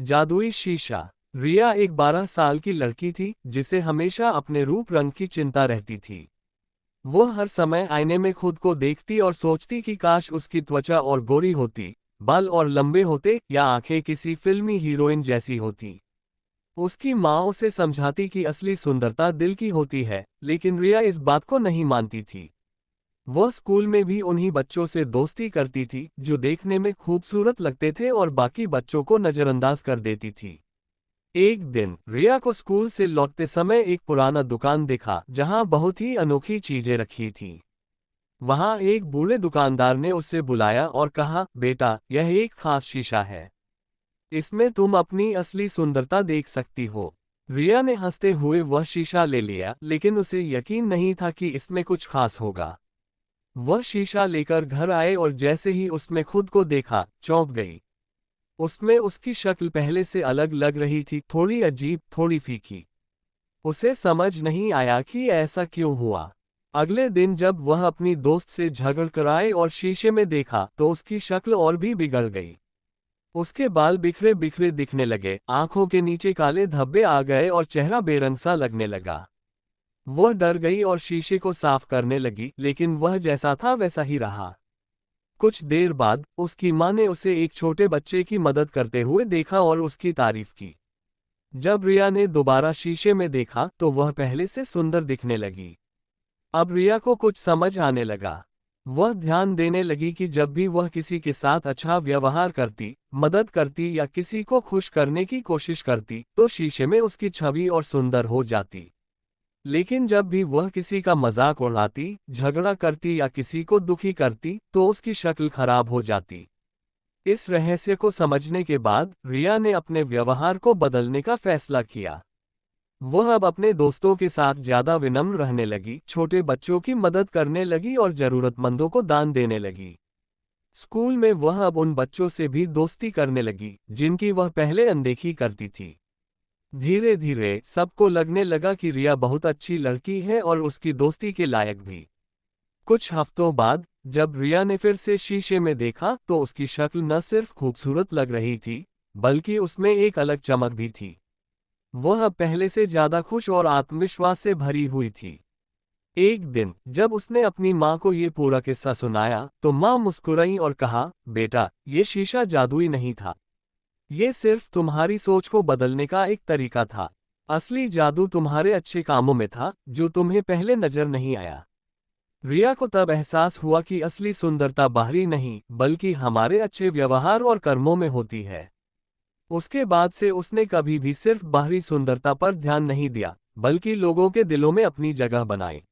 जादुई शीशा। रिया एक 12 साल की लड़की थी जिसे हमेशा अपने रूप रंग की चिंता रहती थी। वो हर समय आईने में खुद को देखती और सोचती कि काश उसकी त्वचा और गोरी होती, बाल और लंबे होते या आंखें किसी फिल्मी हीरोइन जैसी होती। उसकी माँ उसे समझाती कि असली सुंदरता दिल की होती है, लेकिन रिया इस बात को नहीं मानती थी। वह स्कूल में भी उन्हीं बच्चों से दोस्ती करती थी जो देखने में खूबसूरत लगते थे और बाकी बच्चों को नजरअंदाज कर देती थी। एक दिन रिया को स्कूल से लौटते समय एक पुराना दुकान दिखा जहां बहुत ही अनोखी चीजें रखी थीं। वहां एक बूढ़े दुकानदार ने उसे बुलाया और कहा, बेटा, यह एक खास शीशा है। इसमें तुम अपनी असली सुंदरता देख सकती हो। रिया ने हंसते हुए वह शीशा ले लिया, लेकिन उसे यकीन नहीं था कि इसमें कुछ खास होगा। वह शीशा लेकर घर आए और जैसे ही उसमें खुद को देखा, चौंक गई। उसमें उसकी शक्ल पहले से अलग लग रही थी, थोड़ी अजीब, थोड़ी फीकी। उसे समझ नहीं आया कि ऐसा क्यों हुआ। अगले दिन जब वह अपनी दोस्त से झगड़ कर आए और शीशे में देखा तो उसकी शक्ल और भी बिगड़ गई। उसके बाल बिखरे बिखरे दिखने लगे, आंखों के नीचे काले धब्बे आ गए और चेहरा बेरंग सा लगने लगा। वह डर गई और शीशे को साफ करने लगी, लेकिन वह जैसा था वैसा ही रहा। कुछ देर बाद उसकी मां ने उसे एक छोटे बच्चे की मदद करते हुए देखा और उसकी तारीफ की। जब रिया ने दोबारा शीशे में देखा तो वह पहले से सुंदर दिखने लगी। अब रिया को कुछ समझ आने लगा। वह ध्यान देने लगी कि जब भी वह किसी के साथ अच्छा व्यवहार करती, मदद करती या किसी को खुश करने की कोशिश करती, तो शीशे में उसकी छवि और सुंदर हो जाती। लेकिन जब भी वह किसी का मजाक उड़ाती, झगड़ा करती या किसी को दुखी करती, तो उसकी शक्ल खराब हो जाती। इस रहस्य को समझने के बाद रिया ने अपने व्यवहार को बदलने का फैसला किया। वह अब अपने दोस्तों के साथ ज्यादा विनम्र रहने लगी, छोटे बच्चों की मदद करने लगी और जरूरतमंदों को दान देने लगी। स्कूल में वह अब उन बच्चों से भी दोस्ती करने लगी जिनकी वह पहले अनदेखी करती थी। धीरे धीरे सबको लगने लगा कि रिया बहुत अच्छी लड़की है और उसकी दोस्ती के लायक भी। कुछ हफ्तों बाद जब रिया ने फिर से शीशे में देखा तो उसकी शक्ल न सिर्फ खूबसूरत लग रही थी, बल्कि उसमें एक अलग चमक भी थी। वह अब पहले से ज्यादा खुश और आत्मविश्वास से भरी हुई थी। एक दिन जब उसने अपनी माँ को ये पूरा किस्सा सुनाया तो माँ मुस्कुराई और कहा, बेटा, ये शीशा जादुई नहीं था। ये सिर्फ तुम्हारी सोच को बदलने का एक तरीका था। असली जादू तुम्हारे अच्छे कामों में था, जो तुम्हें पहले नजर नहीं आया। रिया को तब एहसास हुआ कि असली सुंदरता बाहरी नहीं, बल्कि हमारे अच्छे व्यवहार और कर्मों में होती है। उसके बाद से उसने कभी भी सिर्फ बाहरी सुंदरता पर ध्यान नहीं दिया, बल्कि लोगों के दिलों में अपनी जगह बनाई।